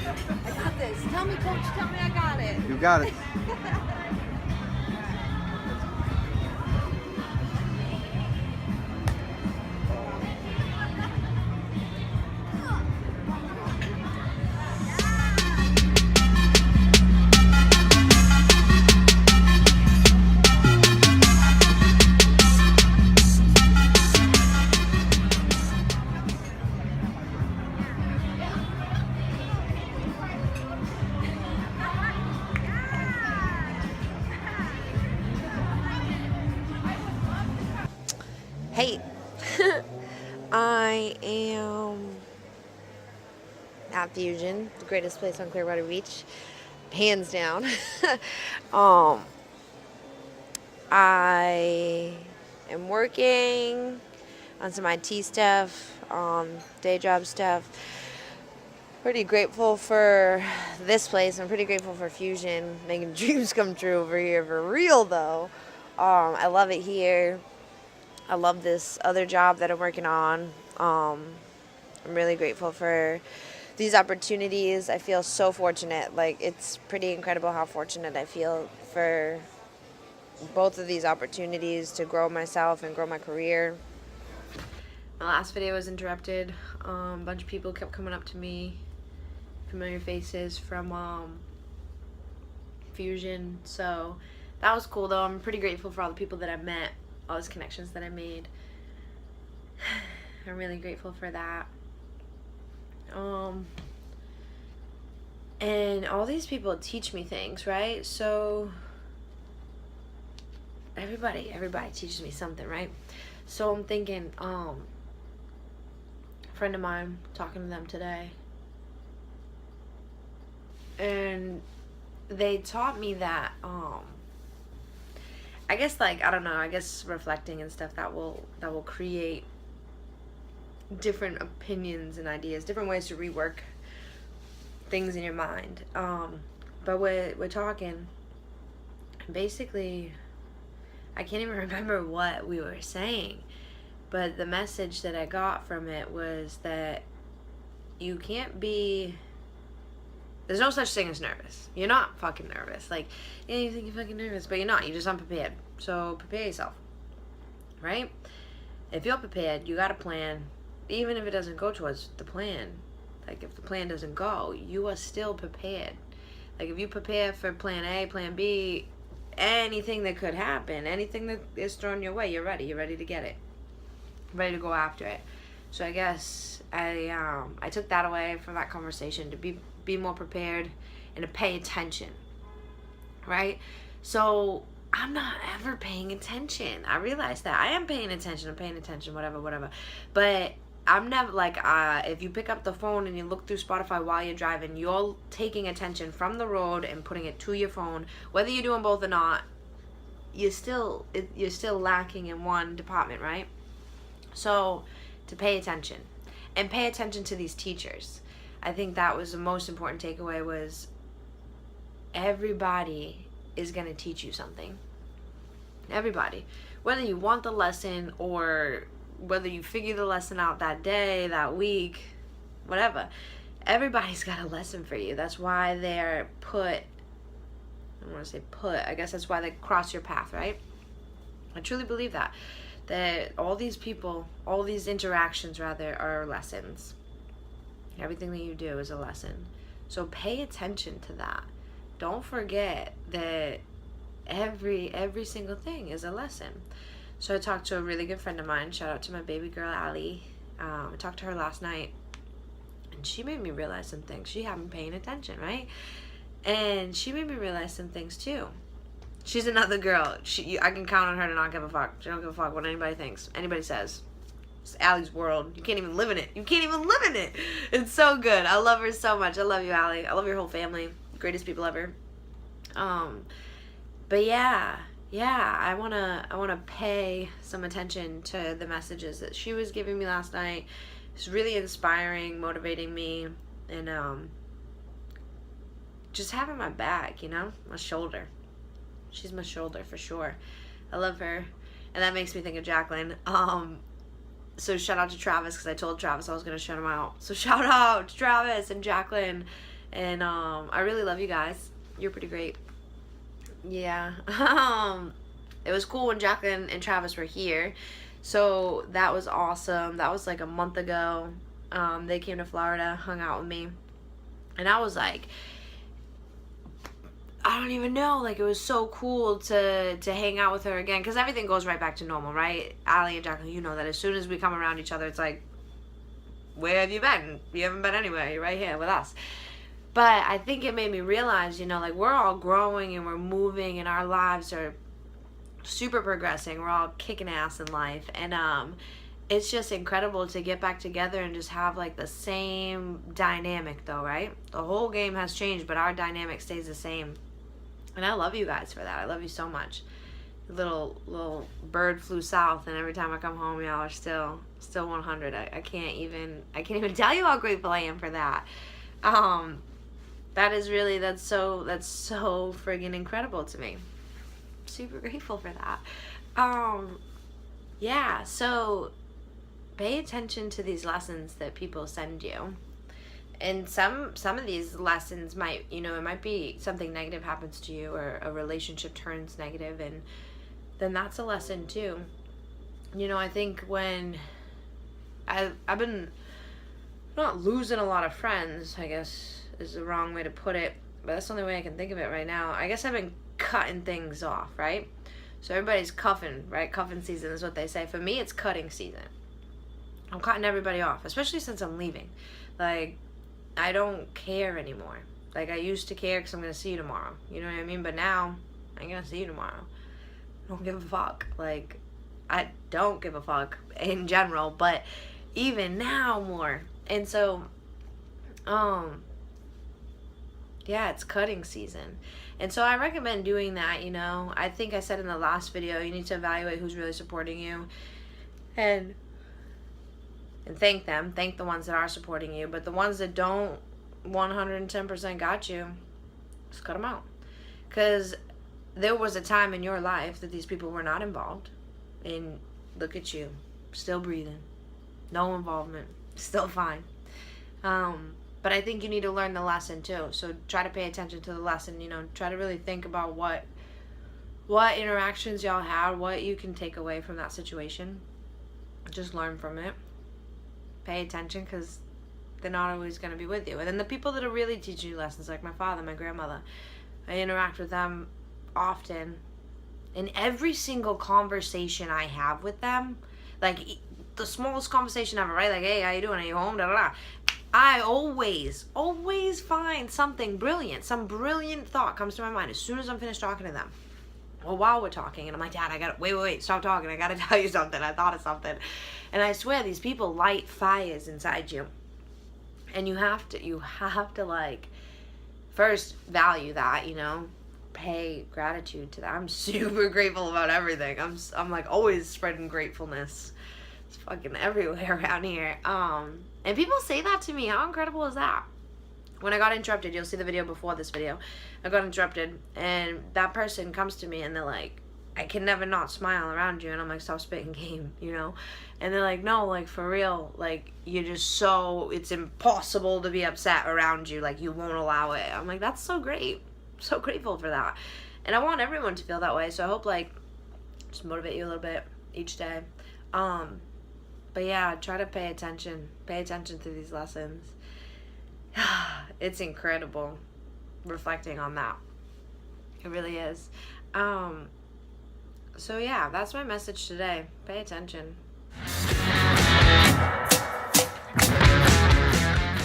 I got this. Tell me, coach. Tell me I got it. You got it. Hey, I am at Fusion, the greatest place on Clearwater Beach, hands down. um, I am working on some IT stuff, day job stuff. Pretty grateful for this place. I'm pretty grateful for Fusion, making dreams come true over here for real though. I love it here. I love this other job that I'm working on. I'm really grateful for these opportunities. I feel so fortunate. Like, it's pretty incredible how fortunate I feel for both of these opportunities to grow myself and grow my career. My last video was interrupted. A bunch of people kept coming up to me, familiar faces from Fusion. So that was cool though. I'm pretty grateful for all the people that I met, all those connections that I made. I'm really grateful for that. And all these people teach me things, right? So everybody teaches me something, right? So I'm thinking, a friend of mine, talking to them today, and they taught me that, I guess, like, I don't know, I guess reflecting and stuff, that will create different opinions and ideas, different ways to rework things in your mind. But we're talking, basically, I can't even remember what we were saying, but the message that I got from it was that you can't be, there's no such thing as nervous. You're not fucking nervous. Like, yeah, you think you're fucking nervous, but you're not. You're just unprepared. So prepare yourself, right? If you're prepared, you got a plan. Even if it doesn't go towards the plan, like if the plan doesn't go, you are still prepared. Like, if you prepare for plan A, plan B, anything that could happen, anything that is thrown your way, you're ready. You're ready to get it. Ready to go after it. So I guess I took that away from that conversation, to be more prepared and to pay attention, right? So I'm not ever paying attention. I realize that I am paying attention. I'm paying attention, whatever. But I'm never like, if you pick up the phone and you look through Spotify while you're driving, you're taking attention from the road and putting it to your phone. Whether you're doing both or not, you're still lacking in one department, right? So to pay attention, and pay attention to these teachers. I think that was the most important takeaway, was everybody is going to teach you something. Everybody. Whether you want the lesson or whether you figure the lesson out that day, that week, whatever. Everybody's got a lesson for you. That's why they're I guess that's why they cross your path, right? I truly believe that all these people, all these interactions rather, are lessons. Everything that you do is a lesson. So pay attention to that. Don't forget that every single thing is a lesson. So I talked to a really good friend of mine. Shout out to my baby girl, Allie. I talked to her last night, and she made me realize some things. She hadn't been paying attention, right? And she made me realize some things too. She's another girl. I can count on her to not give a fuck. She don't give a fuck what anybody thinks, anybody says. It's Allie's world. You can't even live in it. It's so good. I love her so much. I love you, Allie. I love your whole family. Greatest people ever. But yeah, I wanna pay some attention to the messages that she was giving me last night. It's really inspiring, motivating me, and just having my back, my shoulder. She's my shoulder for sure. I love her, and that makes me think of Jacqueline. So shout out to Travis, because I told Travis I was gonna shout him out. So shout out to Travis and Jacqueline And I really love you guys. You're pretty great. Yeah. It was cool when Jacqueline and Travis were here. So that was awesome. That was like a month ago. They came to Florida, hung out with me. And I was like, I don't even know. Like, it was so cool to hang out with her again. Because everything goes right back to normal, right? Allie and Jacqueline, you know that as soon as we come around each other, it's like, where have you been? You haven't been anywhere. You're right here with us. But I think it made me realize, you know, like, we're all growing and we're moving and our lives are super progressing. We're all kicking ass in life. And it's just incredible to get back together and just have, like, the same dynamic, though, right? The whole game has changed, but our dynamic stays the same. And I love you guys for that. I love you so much. Little bird flew south, and every time I come home, y'all are still 100. I can't even tell you how grateful I am for that. That's so friggin' incredible to me. Super grateful for that. Yeah, so pay attention to these lessons that people send you. And some of these lessons might, you know, it might be something negative happens to you, or a relationship turns negative, and then that's a lesson too. You know, I think when I've been not losing a lot of friends, I guess is the wrong way to put it, but that's the only way I can think of it right now. I guess I've been cutting things off, right? So everybody's cuffing, right? Cuffing season is what they say. For me, it's cutting season. I'm cutting everybody off, especially since I'm leaving. Like, I don't care anymore. Like, I used to care because I'm going to see you tomorrow. You know what I mean? But now, I ain't going to see you tomorrow. I don't give a fuck. Like, I don't give a fuck in general, but even now more. And so, yeah, it's cutting season. And so I recommend doing that, you know. I think I said in the last video, you need to evaluate who's really supporting you. And thank them. Thank the ones that are supporting you. But the ones that don't 110% got you, just cut them out. Because there was a time in your life that these people were not involved. And look at you. Still breathing. No involvement. Still fine. But I think you need to learn the lesson too. So try to pay attention to the lesson. You know, try to really think about what interactions y'all had, what you can take away from that situation. Just learn from it. Pay attention, because they're not always going to be with you. And then the people that are really teaching you lessons, like my father, my grandmother, I interact with them often. In every single conversation I have with them, like the smallest conversation ever, right? Like, hey, how you doing? Are you home? Da, da, da. I always find something brilliant. Some brilliant thought comes to my mind as soon as I'm finished talking to them. Well, while we're talking, and I'm like, Dad, wait, stop talking. I gotta tell you something. I thought of something. And I swear, these people light fires inside you. And you have to like, first value that, you know, pay gratitude to that. I'm super grateful about everything. I'm like always spreading gratefulness. It's fucking everywhere around here. And people say that to me. How incredible is that? When I got interrupted, you'll see the video before this video, I got interrupted, and that person comes to me and they're like, I can never not smile around you. And I'm like, stop spitting game, you know? And they're like, no, like, for real, like, you're just it's impossible to be upset around you. Like, you won't allow it. I'm like, that's so great. I'm so grateful for that. And I want everyone to feel that way. So I hope, like, just motivate you a little bit each day. But yeah, try to pay attention. Pay attention to these lessons. It's incredible reflecting on that. It really is. So yeah, that's my message today. Pay attention.